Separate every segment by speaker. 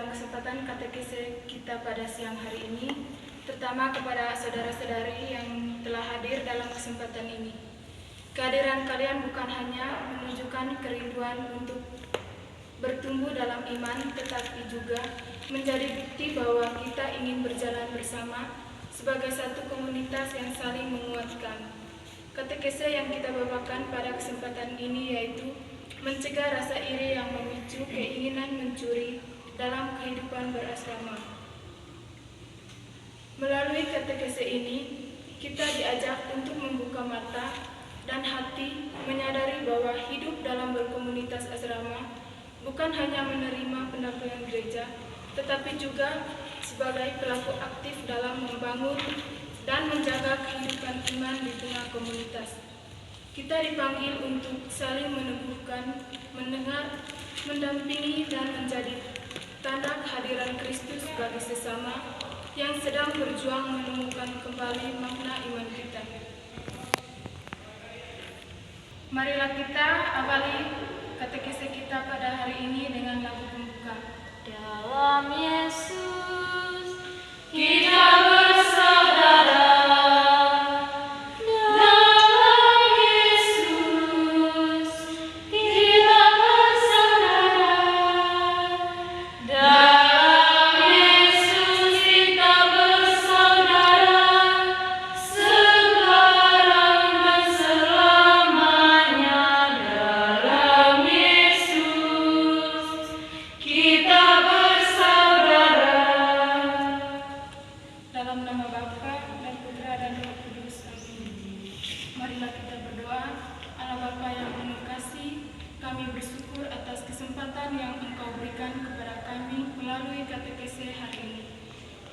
Speaker 1: dalam kesempatan katekese kita pada siang hari ini, terutama kepada saudara-saudari yang telah hadir dalam kesempatan ini. Kehadiran kalian bukan hanya menunjukkan kerinduan untuk bertumbuh dalam iman, tetapi juga menjadi bukti bahwa kita ingin berjalan bersama sebagai satu komunitas yang saling menguatkan. Katekese yang kita bawakan pada kesempatan ini yaitu mencegah rasa iri yang memicu keinginan mencuri dalam kehidupan berasrama. Melalui katekese ini, kita diajak untuk membuka mata dan hati, menyadari bahwa hidup dalam berkomunitas asrama bukan hanya menerima pendampingan gereja, tetapi juga sebagai pelaku aktif dalam membangun dan menjaga kehidupan iman di tengah komunitas. Kita dipanggil untuk saling meneguhkan, mendengar, mendampingi, dan menjadi tanda kehadiran Kristus bagi sesama yang sedang berjuang menemukan kembali makna iman kita. Marilah kita awali katekese kita pada hari ini dengan lagu pembuka.
Speaker 2: Dalam Yesus
Speaker 1: Kita bersaudara.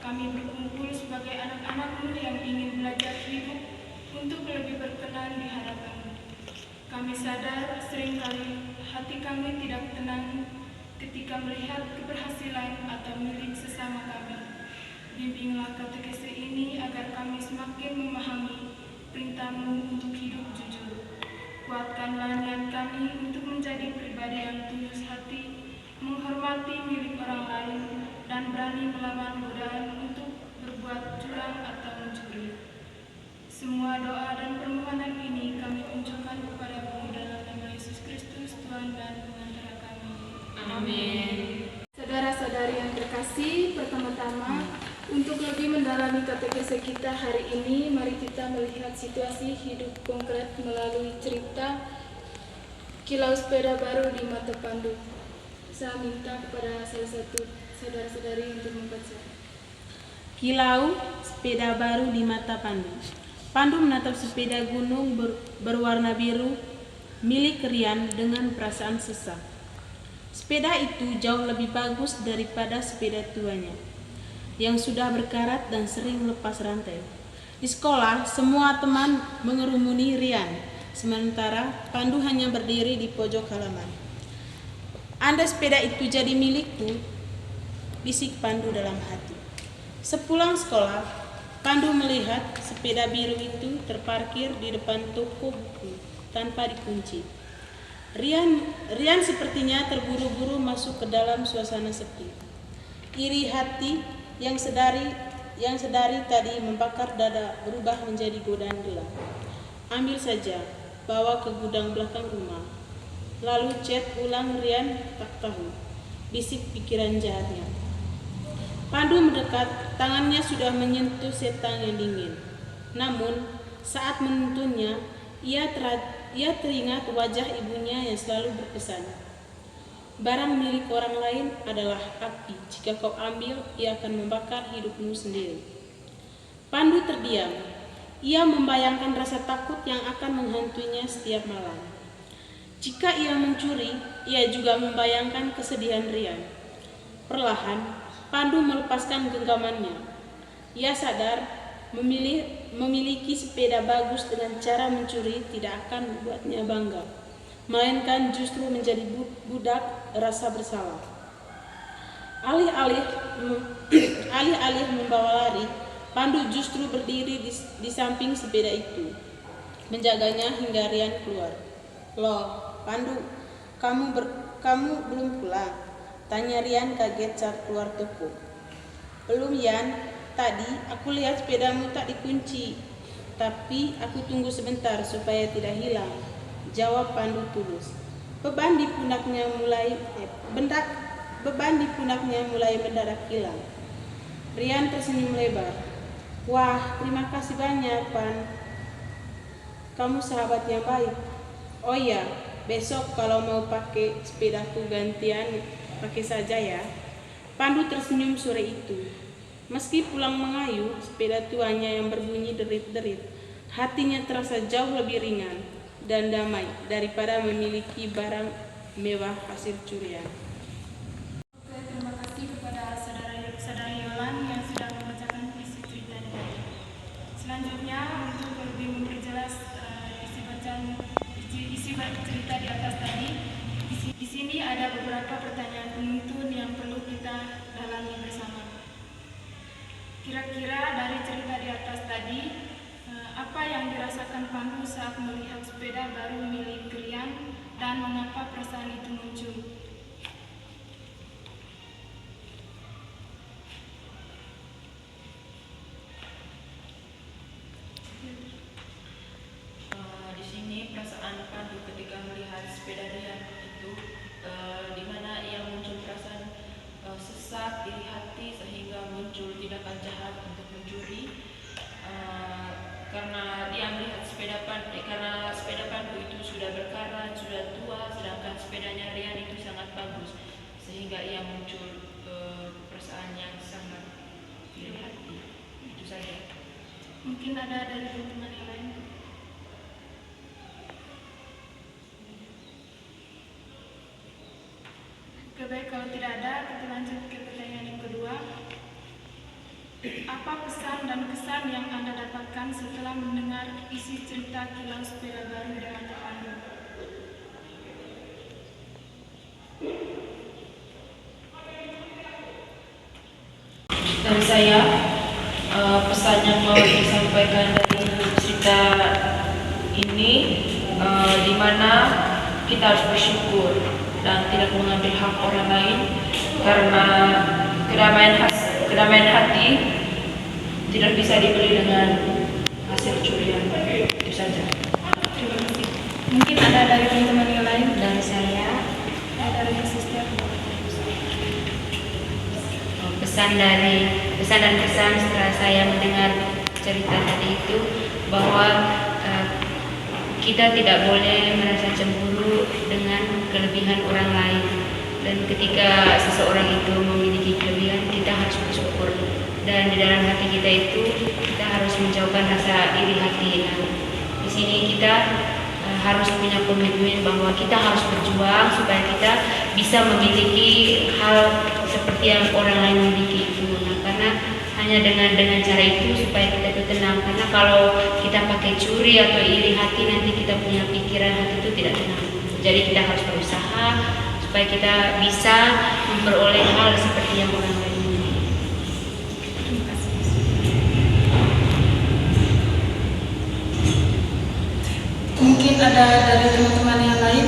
Speaker 1: Kami berkumpul sebagai anak-anak-Mu yang ingin belajar hidup untuk lebih berkenan di hadapan-Mu. Kami sadar seringkali hati kami tidak tenang ketika melihat keberhasilan atau milik sesama kami. Bimbinglah katekese ini agar kami semakin memahami perintah-Mu untuk hidup jujur. Kuatkanlah niat kami untuk menjadi pribadi yang tulus hati, menghormati milik orang lain, dan berani melawan godaan untuk berbuat curang atau mencuri. Semua doa dan permohonan ini kami unjukkan kepada-Mu dalam nama Yesus Kristus, Tuhan dan Pengantara kami.
Speaker 2: Amin.
Speaker 1: Saudara-saudari yang terkasih, pertama-tama untuk lebih mendalami katekese kita hari ini, mari kita melihat situasi hidup konkret melalui cerita Kilau Sepeda Baru di Mata Pandu. Saya minta kepada salah satu saudara-saudari untuk membaca.
Speaker 3: Kilau sepeda baru di mata Pandu. Pandu menatap sepeda gunung berwarna biru milik Rian dengan perasaan sesak. Sepeda itu jauh lebih bagus daripada sepeda tuanya yang sudah berkarat dan sering lepas rantai. Di sekolah, semua teman mengerumuni Rian, sementara Pandu hanya berdiri di pojok halaman. Andai sepeda itu jadi milikku, bisik Pandu dalam hati. Sepulang sekolah, Pandu melihat sepeda biru itu terparkir di depan toko buku tanpa dikunci. Rian sepertinya terburu-buru masuk ke dalam suasana sepi. Iri hati yang sedari tadi membakar dada berubah menjadi godaan gelap. Ambil saja, bawa ke gudang belakang rumah. Lalu cat ulang Rian tak tahu, bisik pikiran jahatnya. Pandu mendekat, tangannya sudah menyentuh setang yang dingin. Namun, saat menuntunnya, ia teringat wajah ibunya yang selalu berpesan, barang milik orang lain adalah api. Jika kau ambil, ia akan membakar hidupmu sendiri. Pandu terdiam. Ia membayangkan rasa takut yang akan menghantuinya setiap malam. Jika ia mencuri, ia juga membayangkan kesedihan Rian. Perlahan, Pandu melepaskan genggamannya. Ia sadar memiliki sepeda bagus dengan cara mencuri tidak akan membuatnya bangga, melainkan justru menjadi budak rasa bersalah. Alih-alih membawa lari, Pandu justru berdiri di samping sepeda itu, menjaganya hingga Rian keluar. Loh, Pandu, kamu belum pulang? Tanya Rian kaget saat keluar toko. Belum Yan, tadi aku lihat sepedamu tak dikunci. Tapi aku tunggu sebentar supaya tidak hilang, jawab Pandu tulus. Beban di punaknya mulai mendadak hilang. Rian tersenyum lebar. Wah, terima kasih banyak, Pan. Kamu sahabat yang baik. Oh iya, besok kalau mau pakai sepedaku gantian, pakai saja ya. Pandu tersenyum sore itu. Meski pulang mengayuh, sepeda tuanya yang berbunyi derit-derit. Hatinya terasa jauh lebih ringan dan damai daripada memiliki barang mewah hasil curian.
Speaker 1: Oke, terima kasih kepada saudara Yolan yang sudah membacakan isi ceritanya. Selanjutnya untuk lebih memperjelas isi cerita di atas tadi, di sini ada beberapa pertanyaan penuntun yang perlu kita dalami bersama. Kira-kira dari cerita di atas tadi, apa yang dirasakan Pandu saat melihat sepeda baru milik Rian dan mengapa perasaan itu muncul?
Speaker 2: Di sini perasaan Pandu ketika melihat sepeda Rian itu, di mana ia muncul perasaan sesak, iri hati sehingga muncul tindakan jahat untuk mencuri. Karena dia melihat karena sepeda Pandu itu sudah berkarat, sudah tua, sedangkan sepedanya Rian itu sangat bagus, sehingga ia muncul perasaan yang sangat iri hati. Itu saja.
Speaker 1: Mungkin ada dari teman-teman yang lain. Oke, baik, kalau tidak ada, kita lanjut ke pertanyaan yang kedua. Apa pesan dan kesan yang Anda dapatkan setelah mendengar isi cerita Kilau Sepeda Baru di Mata Pandu?
Speaker 2: Dan saya, pesan yang mau disampaikan dari cerita ini, di mana kita harus bersyukur dan tidak mengambil hak orang lain, karena kedamaian hati tidak bisa dibeli dengan hasil curian. Itu saja.
Speaker 1: Terima kasih. Mungkin ada dari teman-teman yang lain?
Speaker 2: Dari saya,
Speaker 1: Dari sister.
Speaker 2: pesan dan kesan setelah saya mendengar cerita tadi itu, bahwa kita tidak boleh merasa cemburu dengan kelebihan orang lain, dan ketika seseorang itu memiliki kelebihan, kita harus bersyukur, dan di dalam hati kita itu kita harus menjauhkan rasa iri hati. Nah, di sini kita harus punya komitmen bahwa kita harus berjuang supaya kita bisa memiliki hal seperti yang orang lain miliki itu. Nah, karena hanya dengan cara itu supaya kita itu tenang. Karena kalau kita pakai curi atau iri hati, nanti kita punya pikiran hati itu tidak tenang. Jadi kita harus berusaha supaya kita bisa memperoleh hal seperti yang orang lain miliki.
Speaker 1: Terima kasih. Mungkin ada dari teman-teman yang lain?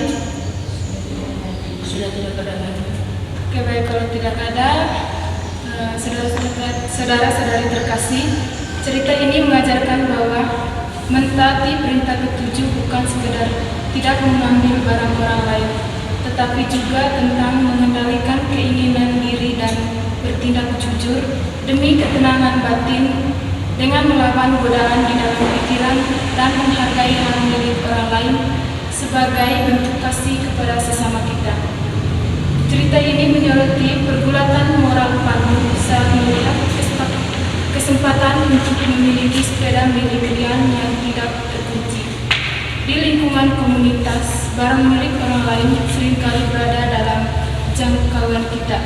Speaker 2: Sudah tidak ada lagi.
Speaker 1: Oke, baik, kalau tidak ada, saudara-saudari terkasih, cerita ini mengajarkan bahwa mentaati perintah ketujuh bukan sekedar tidak mengambil barang orang lain, tetapi juga tentang mengendalikan keinginan diri dan bertindak jujur demi ketenangan batin dengan melawan godaan di dalam pikiran dan menghargai hal milik orang lain sebagai bentuk kasih kepada sesama kita. Cerita ini menyoroti pergulatan moral Pandu saat melihat kesempatan untuk memiliki sepeda milik Rian yang tidak terkunci. Di lingkungan komunitas, barang milik orang lain seringkali berada dalam jangkauan kita,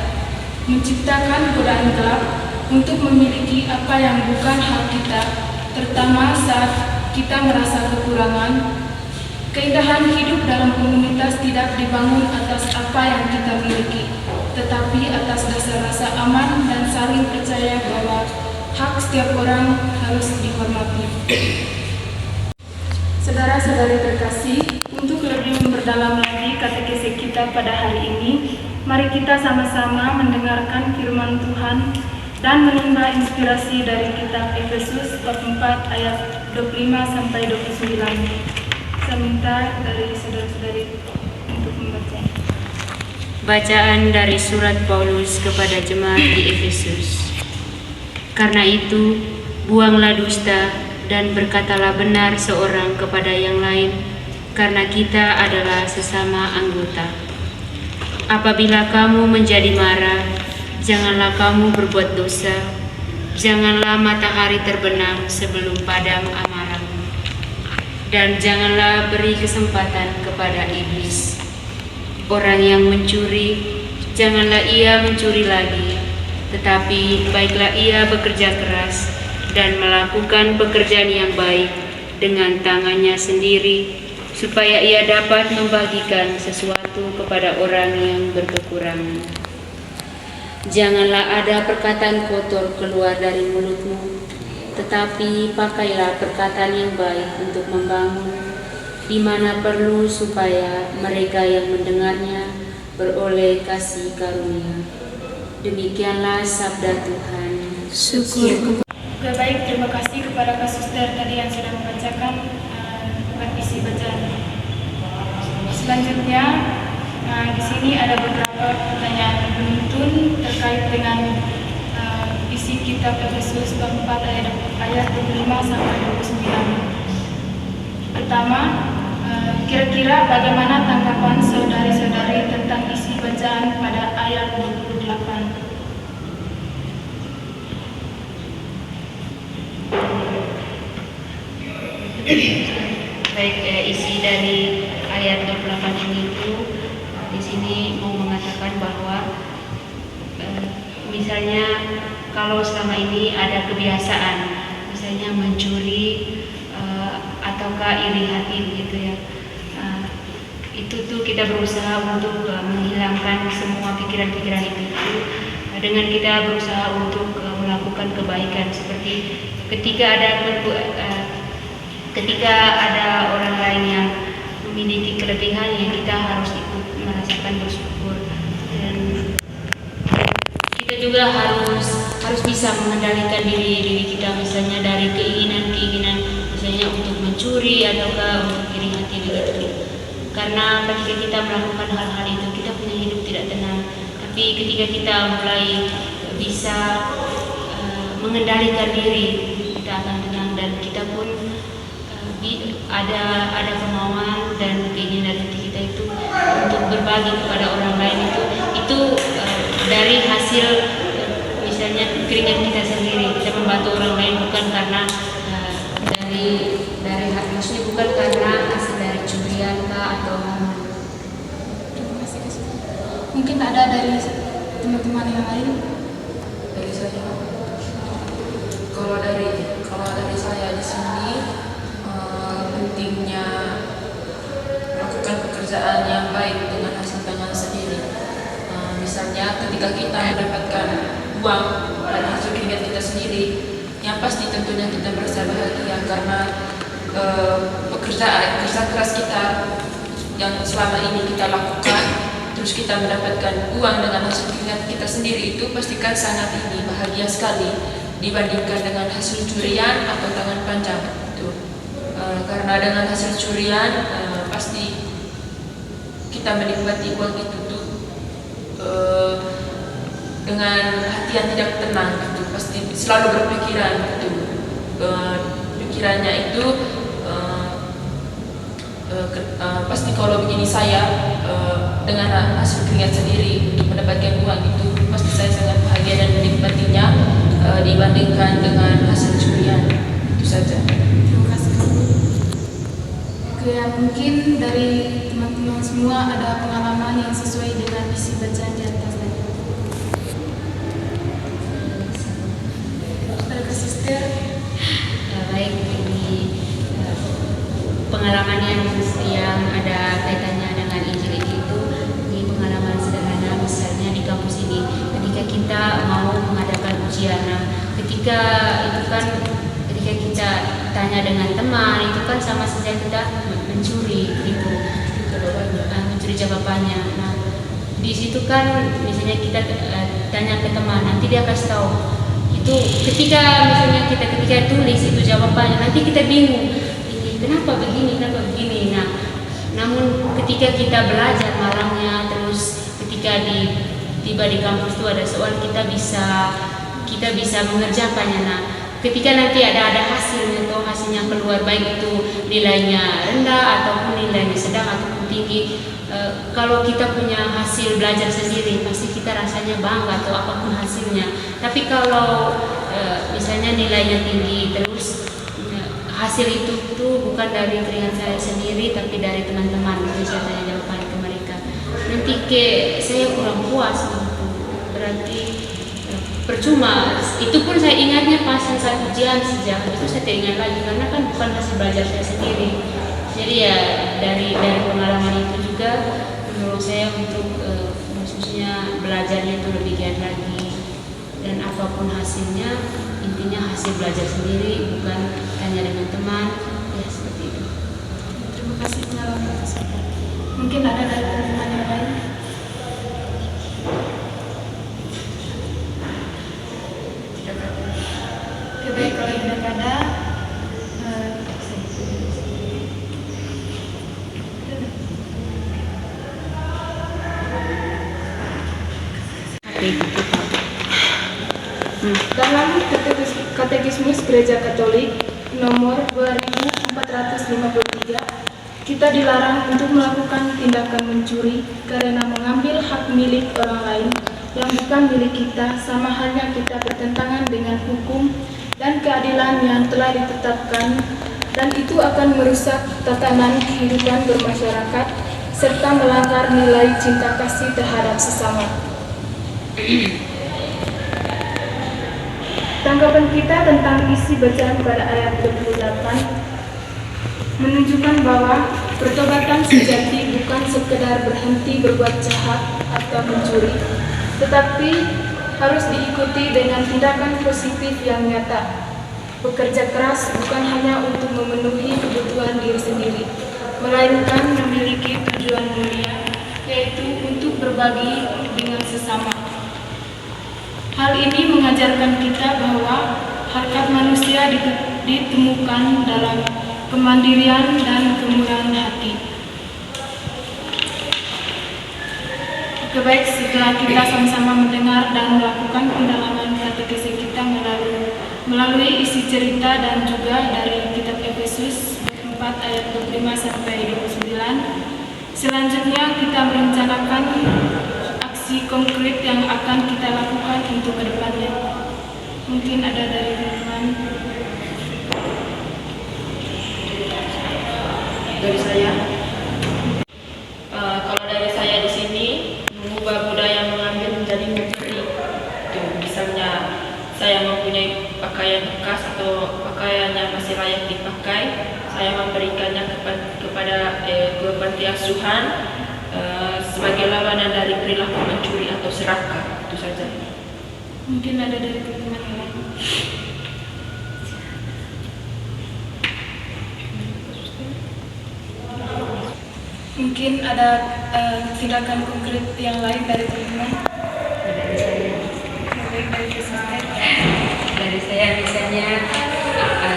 Speaker 1: menciptakan godaan gelap untuk memiliki apa yang bukan hak kita, terutama saat kita merasa kekurangan. Keindahan hidup dalam komunitas tidak dibangun atas apa yang kita miliki, tetapi atas dasar rasa aman dan saling percaya bahwa hak setiap orang harus dihormati. Saudara-saudari terkasih, untuk lebih memperdalam lagi katekesi kita pada hari ini, Mari kita sama-sama mendengarkan firman Tuhan dan menimba inspirasi dari kitab Efesus bab 4 ayat 25 sampai 29. Saya minta dari saudara-saudari untuk membaca.
Speaker 2: Bacaan dari surat Paulus kepada jemaat di Efesus. Karena itu, buanglah dusta dan berkatalah benar seorang kepada yang lain, karena kita adalah sesama anggota. Apabila kamu menjadi marah, janganlah kamu berbuat dosa. Janganlah matahari terbenam sebelum padam amarahmu. Dan janganlah beri kesempatan kepada iblis. Orang yang mencuri, janganlah ia mencuri lagi, tetapi baiklah ia bekerja keras dan melakukan pekerjaan yang baik dengan tangannya sendiri, supaya ia dapat membagikan sesuatu kepada orang yang berkekurangan. Janganlah ada perkataan kotor keluar dari mulutmu, tetapi pakailah perkataan yang baik untuk membangun, di mana perlu, supaya mereka yang mendengarnya beroleh kasih karunia. Demikianlah sabda Tuhan.
Speaker 3: Syukur.
Speaker 1: Oke, baik, terima kasih kepada Kak Suster tadi yang sudah membacakan isi bacaan. Selanjutnya, di sini ada beberapa pertanyaan penuntun terkait dengan isi kitab Efesus bab 4 ayat 25 sampai 29. Pertama, kira-kira bagaimana tanggapan saudari-saudari tentang isi bacaan pada ayat 28?
Speaker 2: Baik, isi dari ayat 28 ini itu di sini mau mengatakan bahwa misalnya kalau selama ini ada kebiasaan misalnya mencuri ataukah iri hati begitu ya, itu tuh kita berusaha untuk menghilangkan semua pikiran-pikiran itu dengan kita berusaha untuk melakukan kebaikan, seperti ketika ada orang lain yang memiliki kelebihan yang kita harus ikut merasakan bersyukur, dan kita juga harus bisa mengendalikan diri kita, misalnya dari keinginan misalnya untuk mencuri ataukah untuk iri hati begitu. Karena ketika kita melakukan hal-hal itu kita punya hidup tidak tenang, tapi ketika kita mulai bisa mengendalikan diri, kita akan tenang dan kita pun ada kemauan dan keinginan hati kita itu untuk berbagi kepada orang lain, itu dari hasil misalnya keringat kita sendiri. Kita membantu orang lain bukan karena dari maksudnya bukan karena hasil dari curian atau
Speaker 1: Mungkin ada dari teman-teman yang lain.
Speaker 4: Dari saya, kalau dari saya di sini pentingnya melakukan pekerjaan yang baik dengan hasil tangan sendiri. Misalnya ketika kita mendapatkan uang dari hasil keringat kita sendiri, yang pasti tentunya kita merasa bahagia karena kerja keras kita yang selama ini kita lakukan, terus kita mendapatkan uang dengan hasil keringat kita sendiri, itu pastikan sangat bahagia sekali dibandingkan dengan hasil curian atau tangan panjang itu. Karena dengan hasil curian pasti kita menikmati uang itu tuh dengan hati yang tidak tenang gitu, pasti selalu berpikiran gitu. Pikirannya itu pasti kalau begini saya dengan hasil keringat sendiri untuk mendapatkan uang itu pasti saya sangat bahagia dan menikmatinya dibandingkan dengan hasil curian. Itu saja.
Speaker 1: Terima kasih. Oke, mungkin dari teman-teman semua ada pengalaman yang sesuai dengan isi bacaan di atas tadi. Ada Kak Suster.
Speaker 2: baik, ini pengalaman yang ada kaitannya dengan Injil itu. Ini pengalaman sederhana, misalnya di kampus ini ketika kita mau mengadakan ujian, ketika kita tanya dengan teman, itu kan sama saja kita mencuri itu, mencuri jawabannya. Nah, di situ kan misalnya kita tanya ke teman, nanti dia kasih tahu. Itu ketika misalnya ketika tulis itu jawabannya, nanti kita bingung, ini kenapa begini. Nah, namun ketika kita belajar malamnya, terus ketika tiba di kampus itu ada soal, kita bisa mengerjakannya. Nah, ketika nanti ada hasilnya atau hasilnya keluar, baik itu nilainya rendah ataupun nilainya sedang ataupun tinggi, kalau kita punya hasil belajar sendiri pasti kita rasanya bangga atau apapun hasilnya. Tapi kalau misalnya nilainya tinggi, terus hasil itu tuh bukan dari keringat saya sendiri tapi dari teman-teman, jadi saya tanya jawaban ke mereka, nanti saya kurang puas gitu. Berarti percuma. Itu pun saya ingatnya pas saat ujian saja, itu saya tidak ingat lagi karena kan bukan hasil belajar saya sendiri. Jadi ya dari pengalaman itu juga menurut saya untuk khususnya belajarnya itu lebih giat lagi, dan apapun hasilnya intinya hasil belajar sendiri, bukan tanya dengan teman, ya seperti itu.
Speaker 1: Terima kasih pengalaman tersebut. Mungkin ada dari teman yang lain. Oke, baik, kalau tidak ada, dalam Katekismus Gereja Katolik nomor 2453, kita dilarang untuk melakukan tindakan mencuri karena mengambil hak milik orang lain yang bukan milik kita, sama halnya kita bertentangan dengan hukum dan keadilan yang telah ditetapkan, dan itu akan merusak tatanan kehidupan bermasyarakat serta melanggar nilai cinta kasih terhadap sesama. Tanggapan kita tentang isi bacaan pada ayat 28 menunjukkan bahwa pertobatan sejati bukan sekedar berhenti berbuat jahat atau mencuri, tetapi harus diikuti dengan tindakan positif yang nyata. Bekerja keras bukan hanya untuk memenuhi kebutuhan diri sendiri, melainkan memiliki tujuan mulia, yaitu untuk berbagi dengan sesama. Hal ini mengajarkan kita bahwa harkat manusia ditemukan dalam kemandirian dan kemurahan hati. Baik, setelah kita sama-sama mendengar dan melakukan pendalaman katekesi kita melalui isi cerita dan juga dari kitab Efesus 4 ayat 25 sampai 29, selanjutnya kita merencanakan aksi konkret yang akan kita lakukan untuk kedepannya. Mungkin ada dari teman-teman.
Speaker 4: Dari saya, kalau dari saya di sini mengubah budaya mengambil menjadi mencuri. Misalnya saya mempunyai pakaian bekas atau pakaiannya masih layak dipakai, saya memberikannya kepada panti asuhan sebagai lawanan dari perilaku mencuri atau serakah. Itu saja.
Speaker 1: Mungkin ada dari teman-teman yang lain. Mungkin ada tindakan konkret yang lain dari teman-teman.
Speaker 2: Dari saya misalnya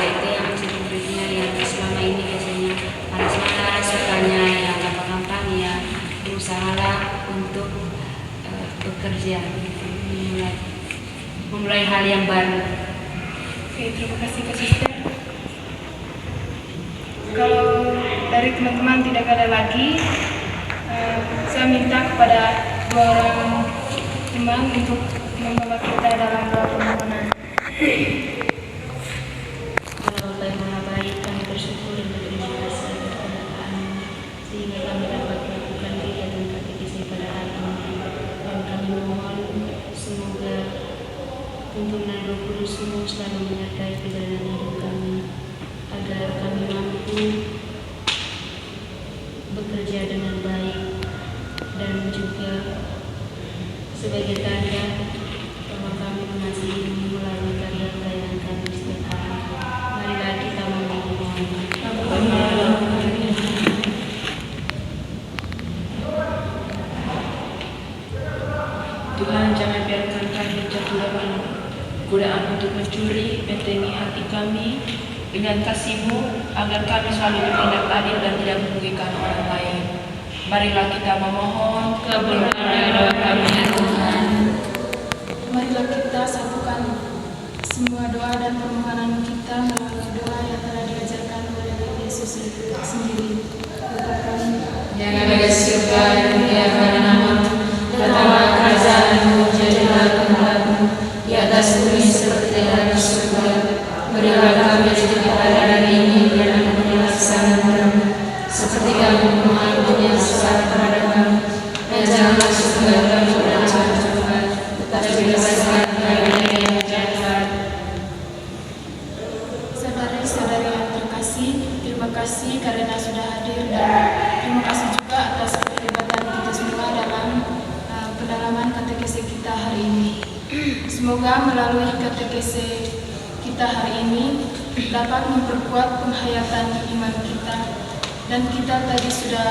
Speaker 2: itu yang konkretnya yang selama ini biasanya panas-panas, sukanya yang gampang-gampang, ya berusahalah untuk bekerja, memulai hal yang baru.
Speaker 1: Oke, terima kasih Kak Sister. Kalau dari teman-teman tidak ada lagi, saya minta kepada dua orang teman untuk membawa kita dalam doa permohonan.
Speaker 2: Allah yang Maha Baik, kami bersyukur dan berterima kasih atas keberkahan sehingga kami dapat melakukan kegiatan katekesi pada hari ini, dan kami mohon semoga tuntunan Roh Kudus-Mu selalu menyertai perjalanan hidup kami, agar kami mampu bekerja dengan baik dan juga sebagai tanda bahwa kami mengasihi melalui karya-karya yang kami setiap hari. Marilah kita memohon.
Speaker 4: godaan untuk mencuri, bentengi hati kami dengan kasih-Mu, agar kami selalu bertindak adil dan tidak merugikan orang lain. Marilah kita memohon,
Speaker 2: Kabulkanlah doa kami ya Tuhan.
Speaker 1: Marilah kita satukan semua doa dan permohonan kita melalui doa yang telah diajarkan oleh Yesus sendiri. Bapa kami
Speaker 2: Yang ada di surga, dimuliakanlah namamu, datanglah kerajaanmu, jadilah kehendak-Mu di atas bumi seperti di dalam surga. Berilah kami rezeki kita hari ini, dan ampunilah kesalahan kami, seperti kami mengampuni yang salah kepada kami. Dan jangan masuk ke dalam godaan Tuhan, tetapi bebaskan kami dari yang jahat.
Speaker 1: saudari-saudari yang terkasih, terima kasih karena sudah hadir dan terima kasih juga atas keterlibatan kita semua dalam pendalaman katekese kita hari ini. Semoga melalui katekese kita hari ini dapat memperkuat penghayatan iman kita, dan kita tadi sudah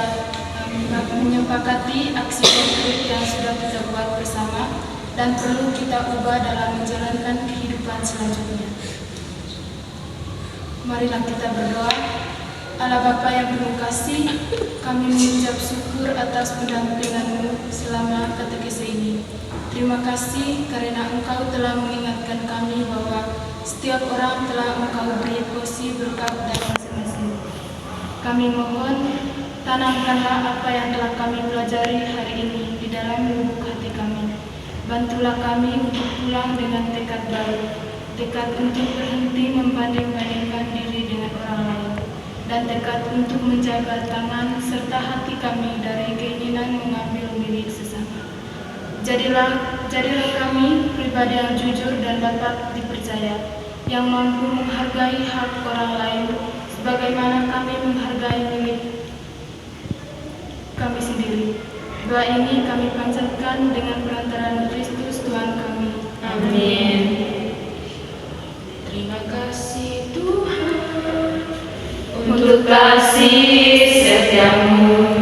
Speaker 1: menyepakati aksi konkret yang sudah kita buat bersama dan perlu kita ubah dalam menjalankan kehidupan selanjutnya. Marilah kita berdoa. Allah Bapa yang penuh kasih, kami mengucap syukur atas pendampingan-Mu selama katekese ini. Terima kasih karena Engkau telah mengingatkan kami bahwa setiap orang telah Engkau beri porsi berkat dan masing-masing. Kami mohon, tanamkanlah apa yang telah kami pelajari hari ini di dalam lubuk hati kami. Bantulah kami untuk pulang dengan tekad baru, tekad untuk berhenti membanding-bandingkan diri dengan orang lain, dan tekad untuk menjaga tangan serta hati kami dari keinginan mengambil milik sesama. Jadilah kami pribadi yang jujur dan dapat dipercaya, yang mampu menghargai hak orang lain sebagaimana kami menghargai milik kami sendiri. Doa ini kami panjatkan dengan perantaraan Kristus Tuhan kami.
Speaker 2: Amin.
Speaker 1: Terima kasih Tuhan
Speaker 2: Untuk kasih setiamu